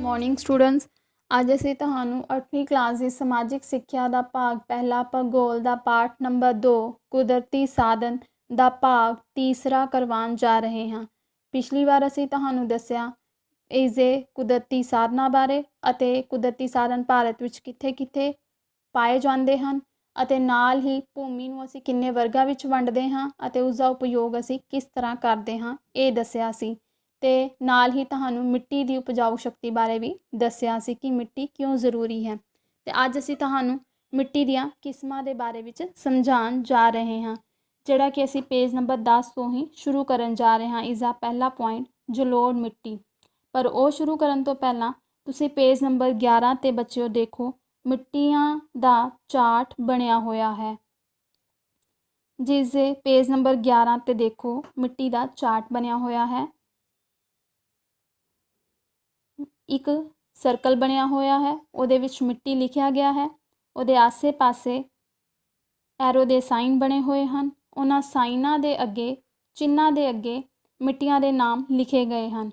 Morning students. ਅੱਜ ਅਸੀਂ ਤੁਹਾਨੂੰ 8ਵੀਂ ਕਲਾਸ ਦੀ ਸਮਾਜਿਕ ਸਿੱਖਿਆ ਦਾ ਭਾਗ ਪਹਿਲਾ ਭੂਗੋਲ ਦਾ ਪਾਠ ਨੰਬਰ 2 ਕੁਦਰਤੀ ਸਾਧਨ ਦਾ ਭਾਗ ਤੀਸਰਾ ਕਰਵਾਉਣ ਜਾ ਰਹੇ ਹਾਂ। ਪਿਛਲੀ ਵਾਰ ਅਸੀਂ ਤੁਹਾਨੂੰ ਦੱਸਿਆ ਇਸ ਦੇ ਕੁਦਰਤੀ ਸਾਧਨਾਂ ਬਾਰੇ ਅਤੇ ਕੁਦਰਤੀ ਸਾਧਨ ਭਾਰਤ ਵਿੱਚ ਕਿੱਥੇ-ਕਿੱਥੇ ਪਾਏ ਜਾਂਦੇ ਹਨ ਅਤੇ ਨਾਲ ਹੀ ਭੂਮੀ ਨੂੰ ਅਸੀਂ ਕਿੰਨੇ ਵਰਗਾਂ ਵਿੱਚ ਵੰਡਦੇ ਹਾਂ ਅਤੇ ਉਸ ਦਾ ਉਪਯੋਗ ਅਸੀਂ ਕਿਸ ਤਰ੍ਹਾਂ ਕਰਦੇ ਹਾਂ ਇਹ ਦੱਸਿਆ ਸੀ। ਤੇ ਨਾਲ ਹੀ ਤੁਹਾਨੂੰ ਮਿੱਟੀ ਦੀ ਉਪਜਾਊ ਸ਼ਕਤੀ ਬਾਰੇ ਵੀ ਦੱਸਿਆ ਸੀ ਕਿ ਮਿੱਟੀ ਕਿਉਂ ਜ਼ਰੂਰੀ ਹੈ। ਤੇ ਅੱਜ ਅਸੀਂ ਤੁਹਾਨੂੰ ਮਿੱਟੀ ਦੀਆਂ ਕਿਸਮਾਂ ਦੇ ਬਾਰੇ ਵਿੱਚ ਸਮਝਾਉਣ ਜਾ ਰਹੇ ਹਾਂ, ਜਿਹੜਾ ਕਿ ਅਸੀਂ ਪੇਜ ਨੰਬਰ 10 ਤੋਂ ਹੀ ਸ਼ੁਰੂ ਕਰਨ ਜਾ ਰਹੇ ਹਾਂ। ਇਸ ਦਾ ਪਹਿਲਾ ਪੁਆਇੰਟ ਜਲੋੜ੍ਹ ਮਿੱਟੀ। ਪਰ ਉਹ ਸ਼ੁਰੂ ਕਰਨ ਤੋਂ ਪਹਿਲਾਂ ਤੁਸੀਂ ਪੇਜ ਨੰਬਰ 11 ਤੇ ਬੱਚਿਓ ਦੇਖੋ, ਮਿੱਟੀਆਂ ਦਾ ਚਾਰਟ ਬਣਿਆ ਹੋਇਆ ਹੈ। ਜਿਸ ਦੇ ਪੇਜ ਨੰਬਰ 11 ਤੇ ਦੇਖੋ, ਮਿੱਟੀ ਦਾ ਚਾਰਟ ਬਣਿਆ ਹੋਇਆ ਹੈ। ਇੱਕ ਸਰਕਲ ਬਣਿਆ ਹੋਇਆ ਹੈ, ਉਹਦੇ ਵਿੱਚ ਮਿੱਟੀ ਲਿਖਿਆ ਗਿਆ ਹੈ। ਉਹਦੇ ਆਸੇ-ਪਾਸੇ ਐਰੋ ਦੇ ਸਾਈਨ ਬਣੇ ਹੋਏ ਹਨ। ਉਹਨਾਂ ਸਾਈਨਾਂ ਦੇ ਅੱਗੇ, ਚਿੰਨ੍ਹਾਂ ਦੇ ਅੱਗੇ ਮਿੱਟੀਆਂ ਦੇ ਨਾਮ ਲਿਖੇ ਗਏ ਹਨ।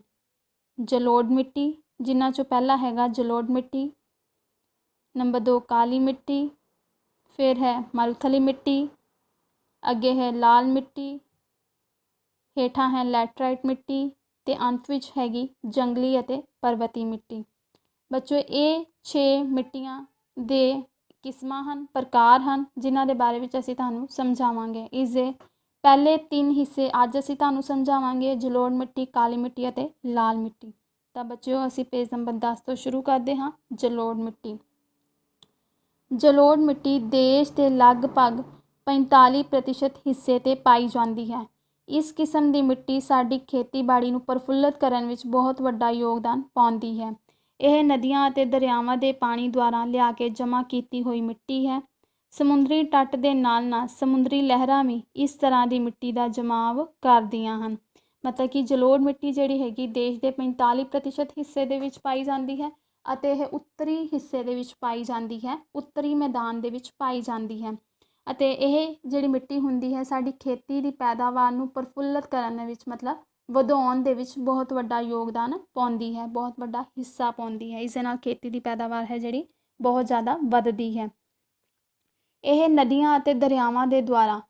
ਜਲੋੜ੍ਹ ਮਿੱਟੀ, ਜਿਨ੍ਹਾਂ 'ਚੋਂ ਪਹਿਲਾ ਹੈਗਾ ਜਲੋੜ੍ਹ ਮਿੱਟੀ। ਨੰਬਰ 2 ਕਾਲੀ ਮਿੱਟੀ, ਫਿਰ ਹੈ ਮਾਰੂਥਲੀ ਮਿੱਟੀ, ਅੱਗੇ ਹੈ ਲਾਲ ਮਿੱਟੀ, ਹੇਠਾਂ ਹੈ ਲੈਟਰਾਈਟ ਮਿੱਟੀ ਤੇ ਅੰਤ ਵਿੱਚ ਹੈਗੀ ਜੰਗਲੀ ਅਤੇ ਪਰਬਤੀ ਮਿੱਟੀ। ਬੱਚੋ ਇਹ 6 ਮਿੱਟੀਆਂ ਦੇ ਕਿਸਮਾਂ ਹਨ, ਪ੍ਰਕਾਰ ਹਨ, ਜਿਨ੍ਹਾਂ ਦੇ ਬਾਰੇ ਵਿੱਚ ਅਸੀਂ ਤੁਹਾਨੂੰ ਸਮਝਾਵਾਂਗੇ। ਇਸ ਦੇ ਪਹਿਲੇ 3 ਹਿੱਸੇ ਅੱਜ ਅਸੀਂ ਤੁਹਾਨੂੰ ਸਮਝਾਵਾਂਗੇ, ਜਲੋੜ੍ਹ ਮਿੱਟੀ, ਕਾਲੀ ਮਿੱਟੀ ਅਤੇ ਲਾਲ ਮਿੱਟੀ। ਤਾਂ ਬੱਚਿਓ ਅਸੀਂ ਪੇਜ ਨੰਬਰ 10 ਤੋਂ ਸ਼ੁਰੂ ਕਰਦੇ ਹਾਂ। ਜਲੋੜ੍ਹ ਮਿੱਟੀ। ਜਲੋੜ੍ਹ ਮਿੱਟੀ ਦੇਸ਼ ਦੇ ਲਗਭਗ 45% ਹਿੱਸੇ 'ਤੇ ਪਾਈ ਜਾਂਦੀ ਹੈ। ਇਸ ਕਿਸਮ ਦੀ ਮਿੱਟੀ ਸਾਡੀ ਖੇਤੀਬਾੜੀ ਨੂੰ ਪ੍ਰਫੁੱਲਤ ਕਰਨ ਵਿੱਚ ਬਹੁਤ ਵੱਡਾ ਯੋਗਦਾਨ ਪਾਉਂਦੀ ਹੈ। ਇਹ ਨਦੀਆਂ ਅਤੇ ਦਰਿਆਵਾਂ ਦੇ ਪਾਣੀ ਦੁਆਰਾ ਲਿਆ ਕੇ ਜਮ੍ਹਾਂ ਕੀਤੀ ਹੋਈ ਮਿੱਟੀ ਹੈ। ਸਮੁੰਦਰੀ ਤੱਟ ਦੇ ਨਾਲ-ਨਾਲ ਸਮੁੰਦਰੀ ਲਹਿਰਾਂ ਵੀ ਇਸ ਤਰ੍ਹਾਂ ਦੀ ਮਿੱਟੀ ਦਾ ਜਮਾਵ ਕਰਦੀਆਂ ਹਨ। ਮਤਲਬ ਕਿ ਜਲੋੜ੍ਹ ਮਿੱਟੀ ਜਿਹੜੀ ਹੈਗੀ ਦੇਸ਼ ਦੇ 45% ਹਿੱਸੇ ਦੇ ਵਿੱਚ ਪਾਈ ਜਾਂਦੀ ਹੈ ਅਤੇ ਇਹ ਉੱਤਰੀ ਹਿੱਸੇ ਦੇ ਵਿੱਚ ਪਾਈ ਜਾਂਦੀ ਹੈ, ਉੱਤਰੀ ਮੈਦਾਨ ਦੇ ਵਿੱਚ ਪਾਈ ਜਾਂਦੀ ਹੈ। ਅਤੇ ਇਹ ਜਿਹੜੀ ਮਿੱਟੀ ਹੁੰਦੀ ਹੈ ਸਾਡੀ ਖੇਤੀ ਦੀ ਪੈਦਾਵਾਰ ਨੂੰ ਪ੍ਰਫੁੱਲਤ ਕਰਨ ਵਿੱਚ, ਮਤਲਬ ਵਧਾਉਣ ਦੇ ਵਿੱਚ ਬਹੁਤ ਵੱਡਾ ਯੋਗਦਾਨ ਪਾਉਂਦੀ ਹੈ, ਬਹੁਤ ਵੱਡਾ ਹਿੱਸਾ ਪਾਉਂਦੀ ਹੈ। ਇਸ ਦੇ ਨਾਲ ਖੇਤੀ ਦੀ ਪੈਦਾਵਾਰ ਹੈ ਜਿਹੜੀ ਬਹੁਤ ਜ਼ਿਆਦਾ ਵੱਧਦੀ ਹੈ। ਇਹ ਨਦੀਆਂ ਅਤੇ ਦਰਿਆਵਾਂ ਦੇ ਦੁਆਰਾ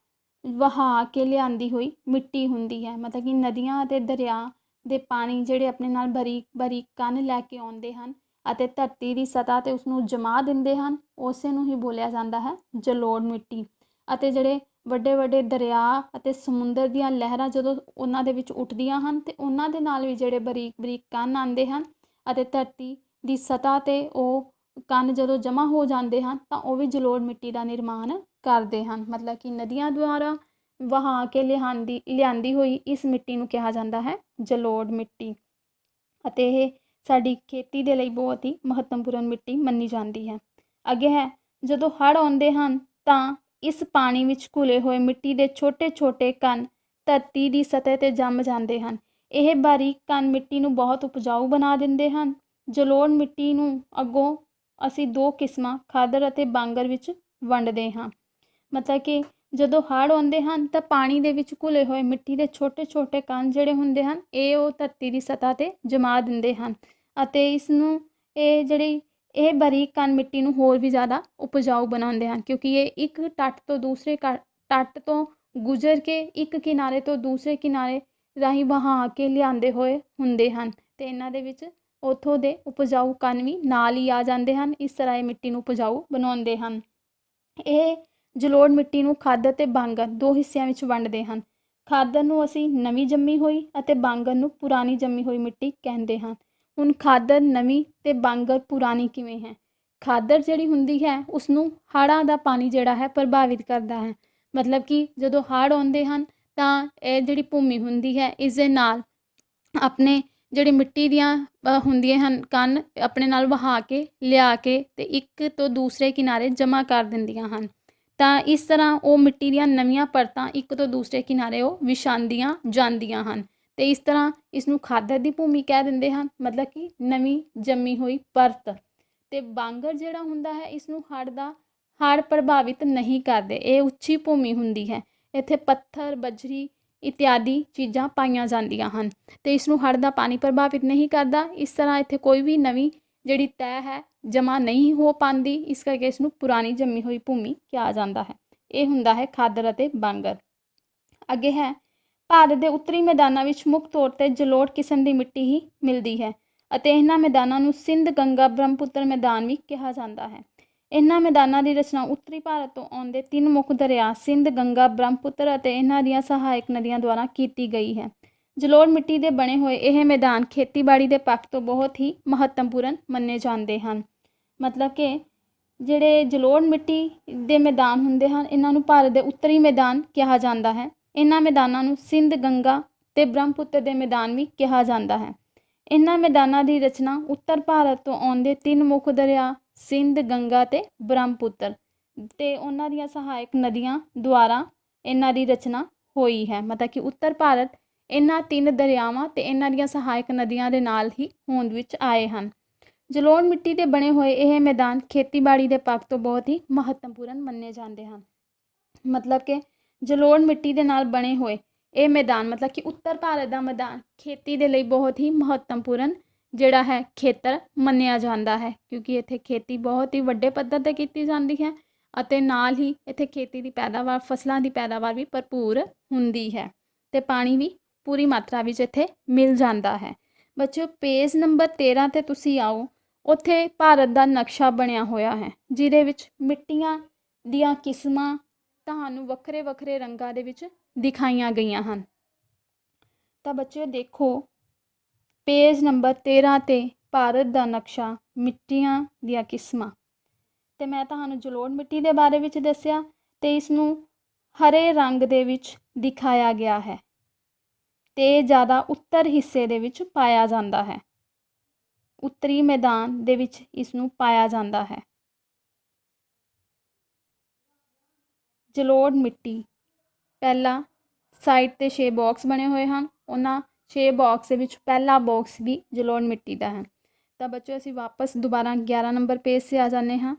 ਵਹਾ ਕੇ ਲਿਆਂਦੀ ਹੋਈ ਮਿੱਟੀ ਹੁੰਦੀ ਹੈ। ਮਤਲਬ ਕਿ ਨਦੀਆਂ ਅਤੇ ਦਰਿਆ ਦੇ ਪਾਣੀ ਜਿਹੜੇ ਆਪਣੇ ਨਾਲ ਬਰੀਕ ਬਰੀਕ ਕਣ ਲੈ ਕੇ ਆਉਂਦੇ ਹਨ ਅਤੇ ਧਰਤੀ ਦੀ ਸਤ੍ਹਾ 'ਤੇ ਉਸਨੂੰ ਜਮਾ ਦਿੰਦੇ ਹਨ, ਉਸੇ ਨੂੰ ਹੀ ਬੋਲਿਆ ਜਾਂਦਾ ਹੈ ਜਲੋੜ੍ਹ ਮਿੱਟੀ। ਅਤੇ ਜਿਹੜੇ ਵੱਡੇ ਵੱਡੇ ਦਰਿਆ ਅਤੇ ਸਮੁੰਦਰ ਦੀਆਂ ਲਹਿਰਾਂ ਜਦੋਂ ਉਹਨਾਂ ਦੇ ਵਿੱਚ ਉੱਠਦੀਆਂ ਹਨ ਅਤੇ ਉਹਨਾਂ ਦੇ ਨਾਲ ਵੀ ਜਿਹੜੇ ਬਰੀਕ ਬਰੀਕ ਕਣ ਆਉਂਦੇ ਹਨ ਅਤੇ ਧਰਤੀ ਦੀ ਸਤ੍ਹਾ 'ਤੇ ਉਹ ਕਣ ਜਦੋਂ ਜਮ੍ਹਾਂ ਹੋ ਜਾਂਦੇ ਹਨ ਤਾਂ ਉਹ ਵੀ ਜਲੋੜ੍ਹ ਮਿੱਟੀ ਦਾ ਨਿਰਮਾਣ ਕਰਦੇ ਹਨ। ਮਤਲਬ ਕਿ ਨਦੀਆਂ ਦੁਆਰਾ ਵਹਾ ਕੇ ਲਿਆਂਦੀ ਹੋਈ ਇਸ ਮਿੱਟੀ ਨੂੰ ਕਿਹਾ ਜਾਂਦਾ ਹੈ ਜਲੋੜ੍ਹ ਮਿੱਟੀ। ਅਤੇ ਇਹ ਸਾਡੀ ਖੇਤੀ ਦੇ ਲਈ ਬਹੁਤ ਹੀ ਮਹੱਤਵਪੂਰਨ ਮਿੱਟੀ ਮੰਨੀ ਜਾਂਦੀ ਹੈ। ਅੱਗੇ ਹੈ, ਜਦੋਂ ਹੜ੍ਹ ਆਉਂਦੇ ਹਨ ਤਾਂ ਇਸ ਪਾਣੀ ਵਿੱਚ ਘੁਲੇ ਹੋਏ ਮਿੱਟੀ ਦੇ ਛੋਟੇ ਛੋਟੇ ਕਣ ਧਰਤੀ ਦੀ ਸਤਹ 'ਤੇ ਜੰਮ ਜਾਂਦੇ ਹਨ। ਇਹ ਬਾਰੀਕ ਕਣ ਮਿੱਟੀ ਨੂੰ ਬਹੁਤ ਉਪਜਾਊ ਬਣਾ ਦਿੰਦੇ ਹਨ। ਜਲੋੜ੍ਹ ਮਿੱਟੀ ਨੂੰ ਅੱਗੋਂ ਅਸੀਂ 2 ਕਿਸਮਾਂ ਖਾਦਰ ਅਤੇ ਬਾਂਗਰ ਵਿੱਚ ਵੰਡਦੇ ਹਾਂ। ਮਤਲਬ ਕਿ ਜਦੋਂ ਹੜ੍ਹ ਆਉਂਦੇ ਹਨ ਤਾਂ ਪਾਣੀ ਦੇ ਵਿੱਚ ਘੁਲੇ ਹੋਏ ਮਿੱਟੀ ਦੇ ਛੋਟੇ ਛੋਟੇ ਕਣ ਜਿਹੜੇ ਹੁੰਦੇ ਹਨ ਉਹ ਧਰਤੀ ਦੀ ਸਤ੍ਹਾ 'ਤੇ ਜਮਾ ਦਿੰਦੇ ਹਨ ਅਤੇ ਇਹ ਬਾਰੀਕ ਕਣ ਮਿੱਟੀ ਨੂੰ ਹੋਰ ਵੀ ਜ਼ਿਆਦਾ ਉਪਜਾਊ ਬਣਾਉਂਦੇ ਹਨ, ਕਿਉਂਕਿ ਇਹ ਇੱਕ ਤੱਟ ਤੋਂ ਦੂਸਰੇ ਤੱਟ ਤੋਂ ਗੁਜ਼ਰ ਕੇ ਇੱਕ ਕਿਨਾਰੇ ਤੋਂ ਦੂਸਰੇ ਕਿਨਾਰੇ ਰਾਹੀਂ ਵਹਾ ਕੇ ਲਿਆਂਦੇ ਹੋਏ ਹੁੰਦੇ ਹਨ ਅਤੇ ਇਹਨਾਂ ਦੇ ਵਿੱਚ ਉੱਥੋਂ ਦੇ ਉਪਜਾਊ ਕਣ ਵੀ ਨਾਲ ਹੀ ਆ ਜਾਂਦੇ ਹਨ। ਇਸ ਤਰ੍ਹਾਂ ਇਹ ਮਿੱਟੀ ਨੂੰ ਉਪਜਾਊ ਬਣਾਉਂਦੇ ਹਨ। ਇਹ ਜਲੋੜ੍ਹ ਮਿੱਟੀ ਨੂੰ ਖਾਦਰ ਅਤੇ ਬਾਂਗਰ 2 ਹਿੱਸਿਆਂ ਵਿੱਚ ਵੰਡਦੇ ਹਨ। ਖਾਦਰ ਨੂੰ ਅਸੀਂ ਨਵੀਂ ਜੰਮੀ ਹੋਈ ਅਤੇ ਬਾਂਗਰ ਨੂੰ ਪੁਰਾਣੀ ਜੰਮੀ ਹੋਈ ਮਿੱਟੀ ਕਹਿੰਦੇ ਹਾਂ। ਹੁਣ ਖਾਦਰ ਨਵੀਂ ਅਤੇ ਬਾਂਗਰ ਪੁਰਾਣੀ ਕਿਵੇਂ ਹੈ? ਖਾਦਰ ਜਿਹੜੀ ਹੁੰਦੀ ਹੈ ਉਸਨੂੰ ਹੜ੍ਹਾਂ ਦਾ ਪਾਣੀ ਜਿਹੜਾ ਹੈ ਪ੍ਰਭਾਵਿਤ ਕਰਦਾ ਹੈ। ਮਤਲਬ ਕਿ ਜਦੋਂ ਹੜ੍ਹ ਆਉਂਦੇ ਹਨ ਤਾਂ ਇਹ ਜਿਹੜੀ ਭੂਮੀ ਹੁੰਦੀ ਹੈ ਇਸ ਦੇ ਨਾਲ ਆਪਣੇ ਜਿਹੜੀ ਮਿੱਟੀ ਦੀਆਂ ਹੁੰਦੀਆਂ ਹਨ ਕਣ ਆਪਣੇ ਨਾਲ ਵਹਾ ਕੇ ਲਿਆ ਕੇ ਅਤੇ ਇੱਕ ਤੋਂ ਦੂਸਰੇ ਕਿਨਾਰੇ ਜਮ੍ਹਾਂ ਕਰ ਦਿੰਦੀਆਂ ਹਨ। ਤਾਂ ਇਸ ਤਰ੍ਹਾਂ ਉਹ ਮਿੱਟੀ ਦੀਆਂ ਨਵੀਆਂ ਪਰਤਾਂ ਇੱਕ ਤੋਂ ਦੂਸਰੇ ਕਿਨਾਰੇ ਉਹ ਵਿਛਾਉਂਦੀਆਂ ਜਾਂਦੀਆਂ ਹਨ ਅਤੇ ਇਸ ਤਰ੍ਹਾਂ ਇਸ ਨੂੰ ਖਾਦਰ ਦੀ ਭੂਮੀ ਕਹਿ ਦਿੰਦੇ ਹਨ, ਮਤਲਬ ਕਿ ਨਵੀਂ ਜੰਮੀ ਹੋਈ ਪਰਤ। ਅਤੇ ਬਾਂਗਰ ਜਿਹੜਾ ਹੁੰਦਾ ਹੈ ਇਸ ਨੂੰ ਹੜ੍ਹ ਪ੍ਰਭਾਵਿਤ ਨਹੀਂ ਕਰਦੇ। ਇਹ ਉੱਚੀ ਭੂਮੀ ਹੁੰਦੀ ਹੈ। ਇੱਥੇ ਪੱਥਰ, ਬਜਰੀ इत्यादि चीज़ां पाईਆਂ ਜਾਂਦੀਆਂ ਹਨ ਤੇ ਇਸ ਨੂੰ ਹੜ੍ਹ ਦਾ ਪਾਣੀ ਪ੍ਰਭਾਵਿਤ ਨਹੀਂ ਕਰਦਾ। ਇਸ ਤਰ੍ਹਾਂ ਇੱਥੇ ਕੋਈ ਵੀ ਨਵੀਂ ਜਿਹੜੀ ਤੈਅ ਹੈ ਜਮ੍ਹਾਂ ਨਹੀਂ ਹੋ ਪਾਉਂਦੀ, ਇਸ ਕਰਕੇ ਇਸ ਨੂੰ ਪੁਰਾਣੀ ਜੰਮੀ ਹੋਈ ਭੂਮੀ ਕਿਹਾ ਜਾਂਦਾ ਹੈ। ਇਹ ਹੁੰਦਾ ਹੈ ਖਾਦਰ ਅਤੇ ਬਾਂਗਰ। ਅੱਗੇ ਹੈ ਭਾਰਤ ਦੇ ਉੱਤਰੀ ਮੈਦਾਨਾਂ ਵਿੱਚ ਮੁੱਖ ਤੌਰ 'ਤੇ ਜਲੋੜ ਕਿਸਮ ਦੀ ਮਿੱਟੀ ਹੀ ਮਿਲਦੀ ਹੈ ਅਤੇ ਇਹਨਾਂ ਮੈਦਾਨਾਂ ਨੂੰ ਸਿੰਧ ਗੰਗਾ ਬ੍ਰਹਮਪੁੱਤਰ ਮੈਦਾਨ ਵੀ ਕਿਹਾ ਜਾਂਦਾ ਹੈ। ਇਹਨਾਂ ਮੈਦਾਨਾਂ ਦੀ ਰਚਨਾ ਉੱਤਰੀ ਭਾਰਤ ਤੋਂ ਆਉਂਦੇ 3 ਮੁੱਖ ਦਰਿਆ ਸਿੰਧ ਗੰਗਾ ਬ੍ਰਹਮਪੁੱਤਰ ਅਤੇ ਇਹਨਾਂ ਦੀਆਂ ਸਹਾਇਕ ਨਦੀਆਂ ਦੁਆਰਾ ਕੀਤੀ ਗਈ ਹੈ। ਜਲੋੜ ਮਿੱਟੀ ਦੇ ਬਣੇ ਹੋਏ ਇਹ ਮੈਦਾਨ ਖੇਤੀਬਾੜੀ ਦੇ ਪੱਖ ਤੋਂ ਬਹੁਤ ਹੀ ਮਹੱਤਵਪੂਰਨ ਮੰਨੇ ਜਾਂਦੇ ਹਨ। ਮਤਲਬ ਕਿ ਜਿਹੜੇ ਜਲੋੜ ਮਿੱਟੀ ਦੇ ਮੈਦਾਨ ਹੁੰਦੇ ਹਨ ਇਹਨਾਂ ਨੂੰ ਭਾਰਤ ਦੇ ਉੱਤਰੀ ਮੈਦਾਨ ਕਿਹਾ ਜਾਂਦਾ ਹੈ। ਇਹਨਾਂ ਮੈਦਾਨਾਂ ਨੂੰ ਸਿੰਧ ਗੰਗਾ ਅਤੇ ਬ੍ਰਹਮਪੁੱਤਰ ਦੇ ਮੈਦਾਨ ਵੀ ਕਿਹਾ ਜਾਂਦਾ ਹੈ। ਇਹਨਾਂ ਮੈਦਾਨਾਂ ਦੀ ਰਚਨਾ ਉੱਤਰ ਭਾਰਤ ਤੋਂ ਆਉਂਦੇ 3 ਮੁੱਖ ਦਰਿਆ ਸਿੰਧ ਗੰਗਾ ਅਤੇ ਬ੍ਰਹਮਪੁੱਤਰ ਅਤੇ ਉਹਨਾਂ ਦੀਆਂ ਸਹਾਇਕ ਨਦੀਆਂ ਦੁਆਰਾ ਇਹਨਾਂ ਦੀ ਰਚਨਾ ਹੋਈ ਹੈ। ਮਤਲਬ ਕਿ ਉੱਤਰ ਭਾਰਤ ਇਹਨਾਂ 3 ਦਰਿਆਵਾਂ ਅਤੇ ਇਹਨਾਂ ਦੀਆਂ ਸਹਾਇਕ ਨਦੀਆਂ ਦੇ ਨਾਲ ਹੀ ਹੋਂਦ ਵਿੱਚ ਆਏ ਹਨ। ਜਲੋੜ ਮਿੱਟੀ ਦੇ ਬਣੇ ਹੋਏ ਇਹ ਮੈਦਾਨ ਖੇਤੀਬਾੜੀ ਦੇ ਪੱਖ ਤੋਂ ਬਹੁਤ ਹੀ ਮਹੱਤਵਪੂਰਨ ਮੰਨੇ ਜਾਂਦੇ ਹਨ। ਮਤਲਬ ਕਿ ਜਲੋੜ ਮਿੱਟੀ ਦੇ ਨਾਲ ਬਣੇ ਹੋਏ ਇਹ ਮੈਦਾਨ ਮਤਲਬ ਕਿ ਉੱਤਰ ਭਾਰਤ ਦਾ ਮੈਦਾਨ ਖੇਤੀ ਦੇ ਲਈ ਬਹੁਤ ਹੀ ਮਹੱਤਵਪੂਰਨ ਜਿਹੜਾ ਹੈ ਖੇਤਰ ਮੰਨਿਆ ਜਾਂਦਾ ਹੈ, ਕਿਉਂਕਿ ਇੱਥੇ ਖੇਤੀ ਬਹੁਤ ਹੀ ਵੱਡੇ ਪੱਧਰ 'ਤੇ ਕੀਤੀ ਜਾਂਦੀ ਹੈ ਅਤੇ ਨਾਲ ਹੀ ਇੱਥੇ ਖੇਤੀ ਦੀ ਪੈਦਾਵਾਰ ਫਸਲਾਂ ਦੀ ਪੈਦਾਵਾਰ ਵੀ ਭਰਪੂਰ ਹੁੰਦੀ ਹੈ ਅਤੇ ਪਾਣੀ ਵੀ ਪੂਰੀ ਮਾਤਰਾ ਵਿੱਚ ਇੱਥੇ ਮਿਲ ਜਾਂਦਾ ਹੈ। ਬੱਚਿਓ ਪੇਜ ਨੰਬਰ 13 'ਤੇ ਤੁਸੀਂ ਆਓ, ਉੱਥੇ ਭਾਰਤ ਦਾ ਨਕਸ਼ਾ ਬਣਿਆ ਹੋਇਆ ਹੈ ਜਿਹਦੇ ਵਿੱਚ ਮਿੱਟੀਆਂ ਦੀਆਂ ਕਿਸਮਾਂ ਤੁਹਾਨੂੰ ਵੱਖਰੇ ਵੱਖਰੇ ਰੰਗਾਂ ਦੇ ਵਿੱਚ ਦਿਖਾਈਆਂ ਗਈਆਂ ਹਨ। ਤਾਂ ਬੱਚਿਓ ਦੇਖੋ ਪੇਜ ਨੰਬਰ 13 'ਤੇ ਭਾਰਤ ਦਾ ਨਕਸ਼ਾ ਮਿੱਟੀਆਂ ਦੀਆਂ ਕਿਸਮਾਂ, ਅਤੇ ਮੈਂ ਤੁਹਾਨੂੰ ਜਲੋੜ ਮਿੱਟੀ ਦੇ ਬਾਰੇ ਵਿੱਚ ਦੱਸਿਆ ਅਤੇ ਇਸ ਨੂੰ ਹਰੇ ਰੰਗ ਦੇ ਵਿੱਚ ਦਿਖਾਇਆ ਗਿਆ ਹੈ ਅਤੇ ਜ਼ਿਆਦਾ ਉੱਤਰ ਹਿੱਸੇ ਦੇ ਵਿੱਚ ਪਾਇਆ ਜਾਂਦਾ ਹੈ। ਉੱਤਰੀ ਮੈਦਾਨ ਦੇ ਵਿੱਚ ਇਸ ਨੂੰ ਪਾਇਆ ਜਾਂਦਾ ਹੈ। ਜਲੋੜ ਮਿੱਟੀ ਪਹਿਲਾ ਸਾਈਡ 'ਤੇ 6 ਬਾਕਸ ਬਣੇ ਹੋਏ ਹਨ, ਉਹਨਾਂ 6 ਬਾਕਸ ਦੇ ਵਿੱਚ ਪਹਿਲਾ ਬਾਕਸ ਵੀ ਜਲੋੜ ਮਿੱਟੀ ਦਾ ਹੈ। ਤਾਂ ਬੱਚੋ ਅਸੀਂ ਵਾਪਸ ਦੁਬਾਰਾ 11 ਨੰਬਰ ਪੇਜ 'ਤੇ ਆ ਜਾਂਦੇ ਹਾਂ।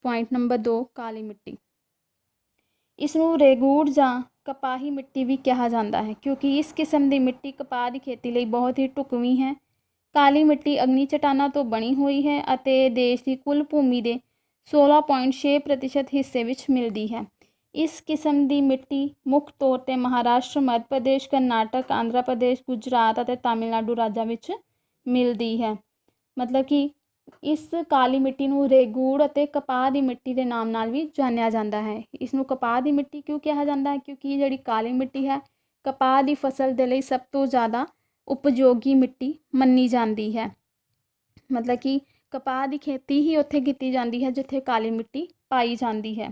ਪੁਆਇੰਟ ਨੰਬਰ 2 ਕਾਲੀ ਮਿੱਟੀ। ਇਸ ਨੂੰ ਰੇਗੂੜ ਜਾਂ ਕਪਾਹੀ ਮਿੱਟੀ ਵੀ ਕਿਹਾ ਜਾਂਦਾ ਹੈ ਕਿਉਂਕਿ ਇਸ ਕਿਸਮ ਦੀ ਮਿੱਟੀ ਕਪਾਹ ਦੀ ਖੇਤੀ ਲਈ ਬਹੁਤ ਹੀ ਢੁਕਵੀਂ ਹੈ। ਕਾਲੀ ਮਿੱਟੀ ਅਗਨੀ ਚਟਾਨਾਂ ਤੋਂ ਬਣੀ ਹੋਈ ਹੈ ਅਤੇ ਦੇਸ਼ ਦੀ ਕੁੱਲ ਭੂਮੀ ਦੇ 16.6% ਹਿੱਸੇ ਵਿੱਚ ਮਿਲਦੀ ਹੈ। ਇਸ ਕਿਸਮ ਦੀ ਮਿੱਟੀ ਮੁੱਖ ਤੌਰ 'ਤੇ ਮਹਾਰਾਸ਼ਟਰ, ਮੱਧ ਪ੍ਰਦੇਸ਼, ਕਰਨਾਟਕ, ਆਂਧਰਾ ਪ੍ਰਦੇਸ਼, ਗੁਜਰਾਤ ਅਤੇ ਤਾਮਿਲਨਾਡੂ ਰਾਜਾਂ ਵਿੱਚ ਮਿਲਦੀ ਹੈ। ਮਤਲਬ ਕਿ ਇਸ ਕਾਲੀ ਮਿੱਟੀ ਨੂੰ ਰੇਗੂੜ ਅਤੇ ਕਪਾਹ ਦੀ ਮਿੱਟੀ ਦੇ ਨਾਮ ਨਾਲ ਵੀ ਜਾਣਿਆ ਜਾਂਦਾ ਹੈ। ਇਸ ਨੂੰ ਕਪਾਹ ਦੀ ਮਿੱਟੀ ਕਿਉਂ ਕਿਹਾ ਜਾਂਦਾ ਹੈ? ਕਿਉਂਕਿ ਜਿਹੜੀ ਕਾਲੀ ਮਿੱਟੀ ਹੈ ਕਪਾਹ ਦੀ ਫਸਲ ਦੇ ਲਈ ਸਭ ਤੋਂ ਜ਼ਿਆਦਾ ਉਪਯੋਗੀ ਮਿੱਟੀ ਮੰਨੀ ਜਾਂਦੀ ਹੈ। ਮਤਲਬ ਕਿ ਕਪਾਹ ਦੀ ਖੇਤੀ ਹੀ ਉੱਥੇ ਕੀਤੀ ਜਾਂਦੀ ਹੈ ਜਿੱਥੇ ਕਾਲੀ ਮਿੱਟੀ ਪਾਈ ਜਾਂਦੀ ਹੈ।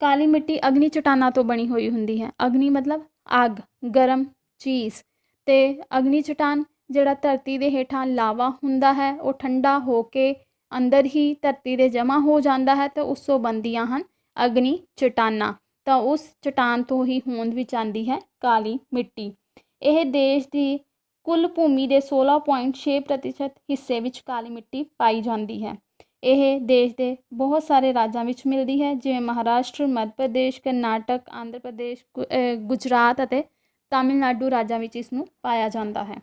ਕਾਲੀ ਮਿੱਟੀ ਅਗਨੀ ਚਟਾਨਾਂ ਤੋਂ ਬਣੀ ਹੋਈ ਹੁੰਦੀ ਹੈ। ਅਗਨੀ ਮਤਲਬ ਅੱਗ, ਗਰਮ ਚੀਜ਼, ਅਤੇ ਅਗਨੀ ਚਟਾਨ ਜਿਹੜਾ ਧਰਤੀ ਦੇ ਹੇਠਾਂ ਲਾਵਾ ਹੁੰਦਾ ਹੈ ਉਹ ਠੰਡਾ ਹੋ ਕੇ ਅੰਦਰ ਹੀ ਧਰਤੀ ਦੇ ਜਮ੍ਹਾਂ ਹੋ ਜਾਂਦਾ ਹੈ ਅਤੇ ਉਸ ਤੋਂ ਬਣਦੀਆਂ ਹਨ ਅਗਨੀ ਚਟਾਨਾਂ। ਤਾਂ ਉਸ ਚਟਾਨ ਤੋਂ ਹੀ ਹੋਂਦ ਵਿੱਚ ਆਉਂਦੀ ਹੈ ਕਾਲੀ ਮਿੱਟੀ। ਇਹ ਦੇਸ਼ ਦੀ ਕੁੱਲ ਭੂਮੀ ਦੇ 16.6% ਹਿੱਸੇ ਵਿੱਚ ਕਾਲੀ ਮਿੱਟੀ ਪਾਈ ਜਾਂਦੀ ਹੈ। ਇਹ ਦੇਸ਼ ਦੇ ਬਹੁਤ ਸਾਰੇ ਰਾਜਾਂ ਵਿੱਚ ਮਿਲਦੀ ਹੈ ਜਿਵੇਂ ਮਹਾਰਾਸ਼ਟਰ, ਮੱਧ ਪ੍ਰਦੇਸ਼, ਕਰਨਾਟਕ, ਆਂਧਰਾ ਪ੍ਰਦੇਸ਼, ਗੁਜਰਾਤ ਅਤੇ ਤਾਮਿਲਨਾਡੂ ਰਾਜਾਂ ਵਿੱਚ ਇਸ ਨੂੰ ਪਾਇਆ ਜਾਂਦਾ ਹੈ।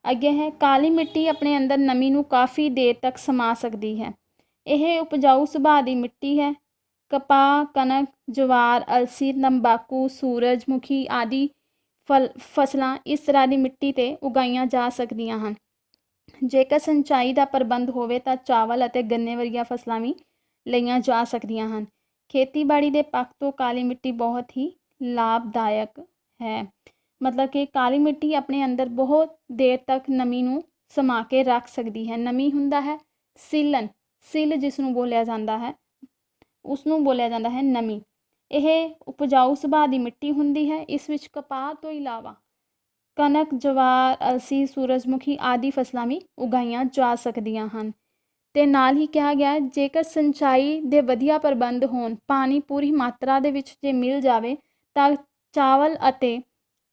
ਅੱਗੇ ਹੈ ਕਾਲੀ ਮਿੱਟੀ ਆਪਣੇ ਅੰਦਰ ਨਮੀ ਨੂੰ ਕਾਫੀ ਦੇਰ ਤੱਕ ਸਮਾ ਸਕਦੀ ਹੈ। ਇਹ ਉਪਜਾਊ ਸੁਭਾਅ ਦੀ ਮਿੱਟੀ ਹੈ। ਕਪਾਹ, ਕਣਕ, ਜਵਾਰ, ਅਲਸੀ, ਤੰਬਾਕੂ, ਸੂਰਜਮੁਖੀ ਆਦਿ ਫਸਲਾਂ ਇਸ ਤਰ੍ਹਾਂ ਦੀ ਮਿੱਟੀ 'ਤੇ ਉਗਾਈਆਂ ਜਾ ਸਕਦੀਆਂ ਹਨ। ਜੇਕਰ ਸਿੰਚਾਈ ਦਾ ਪ੍ਰਬੰਧ ਹੋਵੇ ਤਾਂ ਚਾਵਲ ਅਤੇ ਗੰਨੇ ਵਰਗੀਆਂ ਫਸਲਾਂ ਵੀ ਲਈਆਂ ਜਾ ਸਕਦੀਆਂ ਹਨ। ਖੇਤੀਬਾੜੀ ਦੇ ਪੱਖ ਤੋਂ ਕਾਲੀ ਮਿੱਟੀ ਬਹੁਤ ਹੀ ਲਾਭਦਾਇਕ ਹੈ। ਮਤਲਬ ਕਿ ਕਾਲੀ ਮਿੱਟੀ ਆਪਣੇ ਅੰਦਰ ਬਹੁਤ ਦੇਰ ਤੱਕ ਨਮੀ ਨੂੰ ਸਮਾ ਕੇ ਰੱਖ ਸਕਦੀ ਹੈ। ਨਮੀ ਹੁੰਦਾ ਹੈ ਸੀਲਨ, ਸਿੱਲ ਜਿਸ ਨੂੰ ਬੋਲਿਆ ਜਾਂਦਾ ਹੈ ਉਸ ਨੂੰ ਬੋਲਿਆ ਜਾਂਦਾ ਹੈ ਨਮੀ। ਇਹ ਉਪਜਾਊ ਸੁਭਾਅ ਦੀ ਮਿੱਟੀ ਹੁੰਦੀ ਹੈ। ਇਸ ਵਿੱਚ ਕਪਾਹ ਤੋਂ ਇਲਾਵਾ ਕਣਕ, ਜਵਾਰ, ਅਲਸੀ, ਸੂਰਜਮੁਖੀ ਆਦਿ ਫਸਲਾਂ ਵੀ ਉਗਾਈਆਂ ਜਾ ਸਕਦੀਆਂ ਹਨ। ਅਤੇ ਨਾਲ ਹੀ ਕਿਹਾ ਗਿਆ ਜੇਕਰ ਸਿੰਚਾਈ ਦੇ ਵਧੀਆ ਪ੍ਰਬੰਧ ਹੋਣ, ਪਾਣੀ ਪੂਰੀ ਮਾਤਰਾ ਦੇ ਵਿੱਚ ਜੇ ਮਿਲ ਜਾਵੇ ਤਾਂ ਚਾਵਲ ਅਤੇ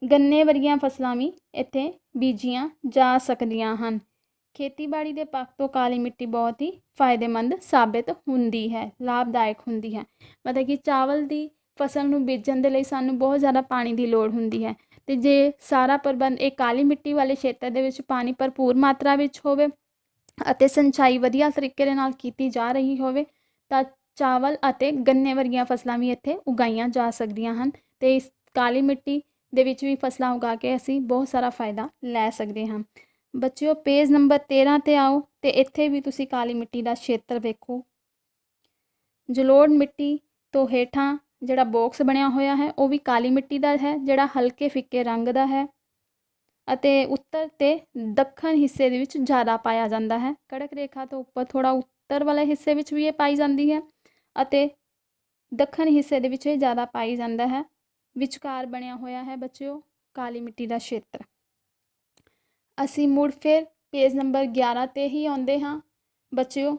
ਗੰਨੇ ਵਰਗੀਆਂ ਫਸਲਾਂ ਵੀ ਇੱਥੇ ਬੀਜੀਆਂ ਜਾ ਸਕਦੀਆਂ ਹਨ। ਖੇਤੀਬਾੜੀ ਦੇ ਪੱਖ ਤੋਂ ਕਾਲੀ ਮਿੱਟੀ ਬਹੁਤ ਹੀ ਫਾਇਦੇਮੰਦ ਸਾਬਿਤ ਹੁੰਦੀ ਹੈ, ਲਾਭਦਾਇਕ ਹੁੰਦੀ ਹੈ। ਮਤਲਬ ਕਿ ਚਾਵਲ ਦੀ ਫਸਲ ਨੂੰ ਬੀਜਣ ਦੇ ਲਈ ਸਾਨੂੰ ਬਹੁਤ ਜ਼ਿਆਦਾ ਪਾਣੀ ਦੀ ਲੋੜ ਹੁੰਦੀ ਹੈ ਅਤੇ ਤੇ ਜੇ ਸਾਰਾ ਪ੍ਰਬੰਧ ਇਹ ਕਾਲੀ ਮਿੱਟੀ ਵਾਲੇ ਖੇਤਰ ਦੇ ਵਿੱਚ ਪਾਣੀ ਭਰਪੂਰ ਮਾਤਰਾ ਵਿੱਚ ਹੋਵੇ ਅਤੇ ਸਿੰਚਾਈ ਵਧੀਆ ਤਰੀਕੇ ਦੇ ਨਾਲ ਕੀਤੀ ਜਾ ਰਹੀ ਹੋਵੇ ਤਾਂ ਚਾਵਲ ਅਤੇ ਗੰਨੇ ਵਰਗੀਆਂ ਫਸਲਾਂ ਵੀ ਇੱਥੇ ਉਗਾਈਆਂ ਜਾ ਸਕਦੀਆਂ ਹਨ। ਤੇ ਇਸ ਕਾਲੀ ਮਿੱਟੀ ਦੇ ਵਿੱਚ ਵੀ ਫਸਲਾਂ ਉਗਾ ਕੇ ਅਸੀਂ ਬਹੁਤ ਸਾਰਾ ਫਾਇਦਾ ਲੈ ਸਕਦੇ ਹਾਂ। ਬੱਚਿਓ ਪੇਜ ਨੰਬਰ 13 ਤੇ ਆਓ ਤੇ ਇੱਥੇ ਵੀ ਤੁਸੀਂ ਕਾਲੀ ਮਿੱਟੀ ਦਾ ਖੇਤਰ ਵੇਖੋ। ਜਲੋੜ ਮਿੱਟੀ ਤੋਂ ਹੇਠਾਂ ਜਿਹੜਾ ਬਾਕਸ ਬਣਿਆ ਹੋਇਆ ਹੈ ਉਹ ਵੀ ਕਾਲੀ ਮਿੱਟੀ ਦਾ ਹੈ, ਜਿਹੜਾ ਹਲਕੇ ਫਿੱਕੇ ਰੰਗ ਦਾ ਹੈ ਅਤੇ ਉੱਤਰ ਤੇ ਦੱਖਣ ਹਿੱਸੇ ਦੇ ਵਿੱਚ ਜ਼ਿਆਦਾ ਪਾਇਆ ਜਾਂਦਾ ਹੈ। ਕੜਕ ਰੇਖਾ ਤੋਂ ਉੱਪਰ ਥੋੜ੍ਹਾ ਉੱਤਰ ਵਾਲੇ ਹਿੱਸੇ ਵਿੱਚ ਵੀ ਇਹ ਪਾਈ ਜਾਂਦੀ ਹੈ ਅਤੇ ਦੱਖਣ ਹਿੱਸੇ ਦੇ ਵਿੱਚ ਇਹ ਜ਼ਿਆਦਾ ਪਾਈ ਜਾਂਦਾ ਹੈ। ਵਿਚਕਾਰ ਬਣਿਆ ਹੋਇਆ ਹੈ ਬੱਚਿਓ ਕਾਲੀ ਮਿੱਟੀ ਦਾ ਖੇਤਰ। ਅਸੀਂ ਮੁੜ ਫਿਰ ਪੇਜ ਨੰਬਰ 11 ਤੇ ਹੀ ਆਉਂਦੇ ਹਾਂ ਬੱਚਿਓ।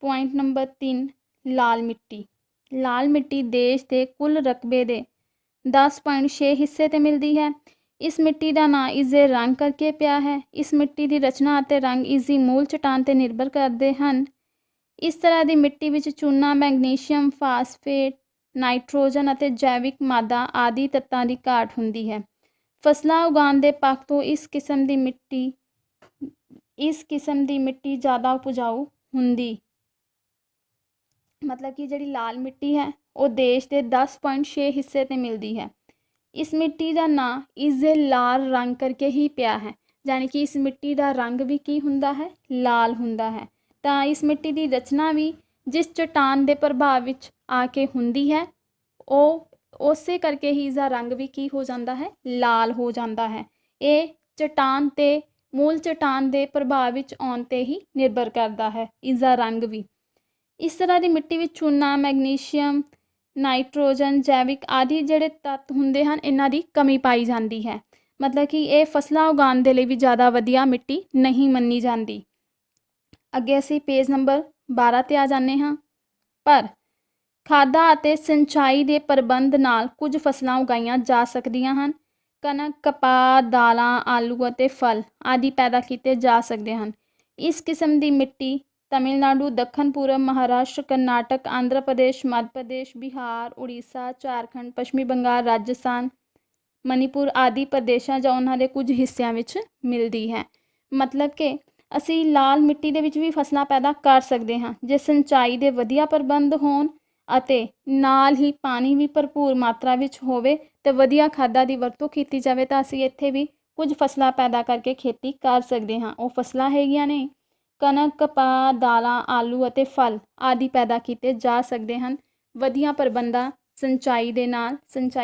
ਪੁਆਇੰਟ ਨੰਬਰ 3 ਲਾਲ ਮਿੱਟੀ। ਲਾਲ ਮਿੱਟੀ ਦੇਸ਼ ਦੇ ਕੁੱਲ ਰਕਬੇ ਦੇ 10.6 ਹਿੱਸੇ ਤੇ ਮਿਲਦੀ ਹੈ। ਇਸ ਮਿੱਟੀ ਦਾ ਨਾਂ ਇਸਦੇ ਰੰਗ ਕਰਕੇ ਪਿਆ ਹੈ। ਇਸ ਮਿੱਟੀ ਦੀ ਰਚਨਾ ਅਤੇ ਰੰਗ ਇਸਦੀ ਮੂਲ ਚਟਾਨ 'ਤੇ ਨਿਰਭਰ ਕਰਦੇ ਹਨ। ਇਸ ਤਰ੍ਹਾਂ ਦੀ ਮਿੱਟੀ ਵਿੱਚ ਚੂਨਾ, ਮੈਗਨੀਸ਼ੀਅਮ, ਫਾਸਫੇਟ, ਨਾਈਟ੍ਰੋਜਨ ਅਤੇ ਜੈਵਿਕ ਮਾਦਾ ਆਦਿ ਤੱਤਾਂ ਦੀ ਘਾਟ ਹੁੰਦੀ ਹੈ। ਫਸਲਾਂ ਉਗਾਉਣ ਦੇ ਪੱਖ ਤੋਂ ਇਸ ਕਿਸਮ ਦੀ ਮਿੱਟੀ ਜ਼ਿਆਦਾ ਉਪਜਾਊ ਹੁੰਦੀ। ਮਤਲਬ ਕਿ ਜਿਹੜੀ ਲਾਲ ਮਿੱਟੀ ਹੈ ਉਹ ਦੇਸ਼ ਦੇ 10.6 ਹਿੱਸੇ 'ਤੇ ਮਿਲਦੀ ਹੈ। ਇਸ ਮਿੱਟੀ ਦਾ ਨਾਂ ਇਸਦੇ ਲਾਲ ਰੰਗ ਕਰਕੇ ਹੀ ਪਿਆ ਹੈ, ਯਾਨੀ ਕਿ ਇਸ ਮਿੱਟੀ ਦਾ ਰੰਗ ਵੀ ਕੀ ਹੁੰਦਾ ਹੈ, ਲਾਲ ਹੁੰਦਾ ਹੈ। ਤਾਂ ਇਸ ਮਿੱਟੀ ਦੀ ਰਚਨਾ ਵੀ ਜਿਸ ਚਟਾਨ ਦੇ ਪ੍ਰਭਾਵ ਵਿੱਚ ਆ ਕੇ ਹੁੰਦੀ ਹੈ ਉਹ ਉਸੇ ਕਰਕੇ ਹੀ ਇਸਦਾ ਰੰਗ ਵੀ ਕੀ ਹੋ ਜਾਂਦਾ ਹੈ, ਲਾਲ ਹੋ ਜਾਂਦਾ ਹੈ। ਇਹ ਚਟਾਨ 'ਤੇ ਮੂਲ ਚਟਾਨ ਦੇ ਪ੍ਰਭਾਵ ਵਿੱਚ ਆਉਣ 'ਤੇ ਹੀ ਨਿਰਭਰ ਕਰਦਾ ਹੈ ਇਸਦਾ ਰੰਗ ਵੀ। ਇਸ ਤਰ੍ਹਾਂ ਦੀ ਮਿੱਟੀ ਵਿੱਚ ਚੂਨਾ, ਮੈਗਨੀਸ਼ੀਅਮ, ਨਾਈਟ੍ਰੋਜਨ, ਜੈਵਿਕ ਆਦਿ ਜਿਹੜੇ ਤੱਤ ਹੁੰਦੇ ਹਨ ਇਹਨਾਂ ਦੀ ਕਮੀ ਪਾਈ ਜਾਂਦੀ ਹੈ। ਮਤਲਬ ਕਿ ਇਹ ਫਸਲਾਂ ਉਗਾਉਣ ਦੇ ਲਈ ਵੀ ਜ਼ਿਆਦਾ ਵਧੀਆ ਮਿੱਟੀ ਨਹੀਂ ਮੰਨੀ ਜਾਂਦੀ। ਅੱਗੇ ਅਸੀਂ ਪੇਜ ਨੰਬਰ 12 ਤੇ ਆ ਜਾਂਦੇ ਹਾਂ। ਪਰ ਖਾਦਾਂ ਅਤੇ ਸਿੰਚਾਈ ਦੇ ਪ੍ਰਬੰਧ ਨਾਲ ਕੁਝ ਫਸਲਾਂ ਉਗਾਈਆਂ ਜਾ ਸਕਦੀਆਂ ਹਨ। ਕਣਕ, ਕਪਾਹ, ਦਾਲਾਂ, ਆਲੂ ਅਤੇ ਫਲ ਆਦਿ ਪੈਦਾ ਕੀਤੇ ਜਾ ਸਕਦੇ ਹਨ। ਇਸ ਕਿਸਮ ਦੀ ਮਿੱਟੀ ਤਮਿਲਨਾਡੂ, ਦੱਖਣ ਪੂਰਬ, ਮਹਾਰਾਸ਼ਟਰ, ਕਰਨਾਟਕ, ਆਂਧਰਾ ਪ੍ਰਦੇਸ਼, ਮੱਧ ਪ੍ਰਦੇਸ਼, ਬਿਹਾਰ, ਉੜੀਸਾ, ਝਾਰਖੰਡ, ਪੱਛਮੀ ਬੰਗਾਲ, ਰਾਜਸਥਾਨ, ਮਣੀਪੁਰ ਆਦਿ ਪ੍ਰਦੇਸ਼ਾਂ ਜਾਂ ਉਹਨਾਂ ਦੇ ਕੁਝ ਹਿੱਸਿਆਂ ਵਿੱਚ ਮਿਲਦੀ ਹੈ। ਮਤਲਬ ਕਿ ਅਸੀਂ ਲਾਲ ਮਿੱਟੀ ਦੇ ਵਿੱਚ ਵੀ ਫਸਲਾਂ ਪੈਦਾ ਕਰ ਸਕਦੇ ਹਾਂ ਜੇ ਸਿੰਚਾਈ ਦੇ ਵਧੀਆ ਪ੍ਰਬੰਧ ਹੋਣ ਅਤੇ ਨਾਲ ਹੀ ਪਾਣੀ ਵੀ ਭਰਪੂਰ ਮਾਤਰਾ ਵਿੱਚ ਹੋਵੇ ਅਤੇ ਵਧੀਆ ਖਾਦਾਂ ਦੀ ਵਰਤੋਂ ਕੀਤੀ ਜਾਵੇ ਤਾਂ ਅਸੀਂ ਇੱਥੇ ਵੀ ਕੁਝ ਫਸਲਾਂ ਪੈਦਾ ਕਰਕੇ ਖੇਤੀ ਕਰ ਸਕਦੇ ਹਾਂ। ਉਹ ਫਸਲਾਂ ਹੈਗੀਆਂ ਨੇ ਕਣਕ, ਕਪਾਹ, ਦਾਲਾਂ, ਆਲੂ ਅਤੇ ਫਲ ਆਦਿ ਪੈਦਾ ਕੀਤੇ ਜਾ ਸਕਦੇ ਹਨ ਵਧੀਆ ਪ੍ਰਬੰਧਾਂ ਸਿੰਚਾਈ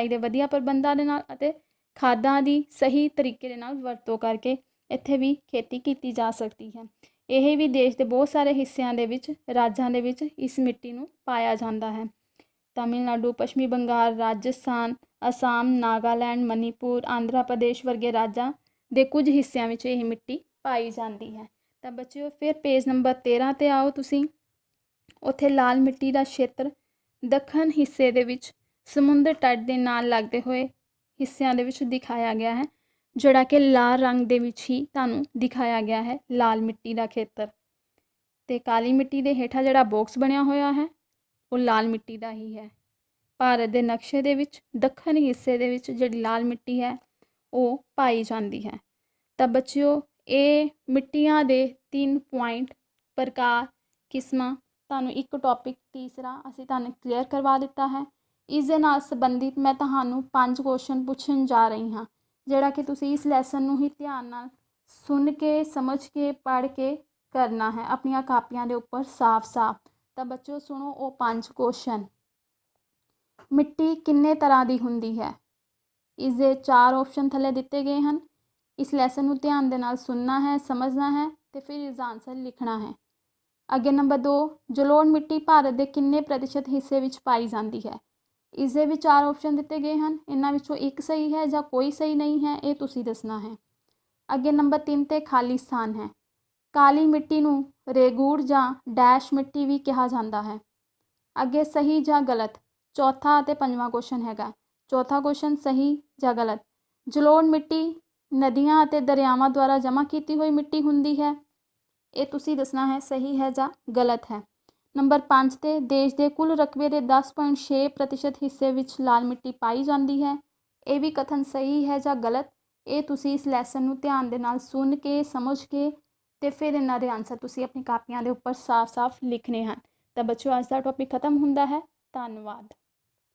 ਦੇ ਵਧੀਆ ਪ੍ਰਬੰਧਾਂ ਦੇ ਨਾਲ ਅਤੇ ਖਾਦਾਂ ਦੀ ਸਹੀ ਤਰੀਕੇ ਦੇ ਨਾਲ ਵਰਤੋਂ ਕਰਕੇ ਇੱਥੇ ਵੀ ਖੇਤੀ ਕੀਤੀ ਜਾ ਸਕਦੀ ਹੈ। ਇਹ ਵੀ ਦੇਸ਼ ਦੇ ਬਹੁਤ ਸਾਰੇ ਹਿੱਸਿਆਂ ਦੇ ਵਿੱਚ ਰਾਜਾਂ ਦੇ ਵਿੱਚ ਇਸ ਮਿੱਟੀ ਨੂੰ ਪਾਇਆ ਜਾਂਦਾ ਹੈ। ਤਮਿਲਨਾਡੂ, ਪੱਛਮੀ ਬੰਗਾਲ, ਰਾਜਸਥਾਨ, ਅਸਾਮ, ਨਾਗਾਲੈਂਡ, ਮਣੀਪੁਰ, ਆਂਧਰਾ ਪ੍ਰਦੇਸ਼ ਵਰਗੇ ਰਾਜਾਂ ਦੇ ਕੁਝ ਹਿੱਸਿਆਂ ਵਿੱਚ ਇਹ ਮਿੱਟੀ ਪਾਈ ਜਾਂਦੀ ਹੈ। ਤਾਂ ਬੱਚਿਓ ਫਿਰ ਪੇਜ ਨੰਬਰ 13 ਤੇ ਆਓ ਤੁਸੀਂ। ਉੱਥੇ ਲਾਲ ਮਿੱਟੀ ਦਾ ਖੇਤਰ ਦੱਖਣ ਹਿੱਸੇ ਦੇ ਵਿੱਚ ਸਮੁੰਦਰ ਤੱਟ ਦੇ ਨਾਲ ਲੱਗਦੇ ਹੋਏ ਹਿੱਸਿਆਂ ਦੇ ਵਿੱਚ ਦਿਖਾਇਆ ਗਿਆ ਹੈ, ਜਿਹੜਾ ਕਿ ਲਾਲ ਰੰਗ ਦੇ ਵਿੱਚ ਹੀ ਤੁਹਾਨੂੰ ਦਿਖਾਇਆ ਗਿਆ ਹੈ ਲਾਲ ਮਿੱਟੀ ਦਾ ਖੇਤਰ। ਤੇ ਕਾਲੀ ਮਿੱਟੀ ਦੇ ਹੇਠਾਂ ਜਿਹੜਾ ਬਾਕਸ ਬਣਿਆ ਹੋਇਆ ਹੈ ਉਹ ਲਾਲ ਮਿੱਟੀ ਦਾ ਹੀ ਹੈ। ਭਾਰਤ ਦੇ ਨਕਸ਼ੇ ਦੇ ਵਿੱਚ ਦੱਖਣ ਹਿੱਸੇ ਦੇ ਵਿੱਚ ਜਿਹੜੀ ਲਾਲ ਮਿੱਟੀ ਹੈ ਉਹ ਪਾਈ ਜਾਂਦੀ ਹੈ। ਤਾਂ ਬੱਚਿਓ ਇਹ ਮਿੱਟੀਆਂ ਦੇ 3 ਪੁਆਇੰਟ ਪ੍ਰਕਾਰ ਕਿਸਮਾਂ ਤੁਹਾਨੂੰ ਇੱਕ ਟੌਪਿਕ ਤੀਸਰਾ ਅਸੀਂ ਤੁਹਾਨੂੰ ਕਲੀਅਰ ਕਰਵਾ ਦਿੱਤਾ ਹੈ। ਇਸ ਦੇ ਨਾਲ ਸੰਬੰਧਿਤ ਮੈਂ ਤੁਹਾਨੂੰ 5 ਕੁਐਸਚਨ ਪੁੱਛਣ ਜਾ ਰਹੀ ਹਾਂ, ਜਿਹੜਾ ਕਿ ਤੁਸੀਂ ਇਸ ਲੈਸਨ ਨੂੰ ਹੀ ਧਿਆਨ ਨਾਲ ਸੁਣ ਕੇ, ਸਮਝ ਕੇ, ਪੜ੍ਹ ਕੇ ਕਰਨਾ ਹੈ ਆਪਣੀਆਂ ਕਾਪੀਆਂ ਦੇ ਉੱਪਰ ਸਾਫ਼-ਸਾਫ਼। ਤਾਂ ਬੱਚਿਓ ਸੁਣੋ ਉਹ 5 ਕੁਐਸਚਨ। ਮਿੱਟੀ ਕਿੰਨੇ ਤਰ੍ਹਾਂ ਦੀ ਹੁੰਦੀ ਹੈ? ਇਸ ਦੇ 4 ਆਪਸ਼ਨ ਥੱਲੇ ਦਿੱਤੇ ਗਏ ਹਨ। ਇਸ ਲੈਸਨ ਨੂੰ ਧਿਆਨ ਦੇ ਨਾਲ ਸੁਣਨਾ ਹੈ, ਸਮਝਣਾ ਹੈ ਅਤੇ ਫਿਰ ਇਸਦਾ ਆਨਸਰ ਲਿਖਣਾ ਹੈ। ਅੱਗੇ ਨੰਬਰ 2, ਜਲੋੜ ਮਿੱਟੀ ਭਾਰਤ ਦੇ ਕਿੰਨੇ ਪ੍ਰਤੀਸ਼ਤ ਹਿੱਸੇ ਵਿੱਚ ਪਾਈ ਜਾਂਦੀ ਹੈ? ਇਸ ਦੇ ਵੀ 4 ਆਪਸ਼ਨ ਦਿੱਤੇ ਗਏ ਹਨ। ਇਹਨਾਂ ਵਿੱਚੋਂ ਇੱਕ ਸਹੀ ਹੈ ਜਾਂ ਕੋਈ ਸਹੀ ਨਹੀਂ ਹੈ, ਇਹ ਤੁਸੀਂ ਦੱਸਣਾ ਹੈ। ਅੱਗੇ ਨੰਬਰ 3 ਤੇ ਖਾਲੀ ਸਥਾਨ ਹੈ। ਕਾਲੀ ਮਿੱਟੀ ਨੂੰ ਰੇਗੂੜ ਜਾਂ ਡੈਸ਼ ਮਿੱਟੀ ਵੀ ਕਿਹਾ ਜਾਂਦਾ ਹੈ। ਅੱਗੇ ਸਹੀ ਜਾਂ ਗਲਤ। ਚੌਥਾ ਅਤੇ 5ਵਾਂ ਕੁਐਸਚਨ ਹੈਗਾ। ਚੌਥਾ ਕੁਐਸਚਨ ਸਹੀ ਜਾਂ ਗਲਤ। ਜਲੋੜ ਮਿੱਟੀ ਨਦੀਆਂ ਅਤੇ ਦਰਿਆਵਾਂ ਦੁਆਰਾ ਜਮ੍ਹਾਂ ਕੀਤੀ ਹੋਈ ਮਿੱਟੀ ਹੁੰਦੀ ਹੈ। ਇਹ ਤੁਸੀਂ ਦੱਸਣਾ ਹੈ ਸਹੀ ਹੈ ਜਾਂ ਗਲਤ ਹੈ। ਨੰਬਰ 5 ਤੇ ਦੇਸ਼ ਦੇ ਕੁੱਲ ਰਕਬੇ ਦੇ 10.6% ਹਿੱਸੇ ਵਿੱਚ ਲਾਲ ਮਿੱਟੀ ਪਾਈ ਜਾਂਦੀ ਹੈ। ਇਹ ਵੀ ਕਥਨ ਸਹੀ ਹੈ ਜਾਂ ਗਲਤ, ਇਹ ਤੁਸੀਂ ਇਸ ਲੈਸਨ ਨੂੰ ਧਿਆਨ ਦੇ ਨਾਲ ਸੁਣ ਕੇ ਸਮਝ ਕੇ ਤੇ ਫਿਰ ਇਹਨਾਂ ਦੇ ਆਨਸਰ ਤੁਸੀਂ ਆਪਣੀ ਕਾਪੀਆਂ ਦੇ ਉੱਪਰ ਸਾਫ਼-ਸਾਫ਼ ਲਿਖਣੇ ਹਨ। ਤਾਂ ਬੱਚਿਓ ਅੱਜ ਦਾ ਟੌਪਿਕ ਖਤਮ ਹੁੰਦਾ ਹੈ। ਧੰਨਵਾਦ।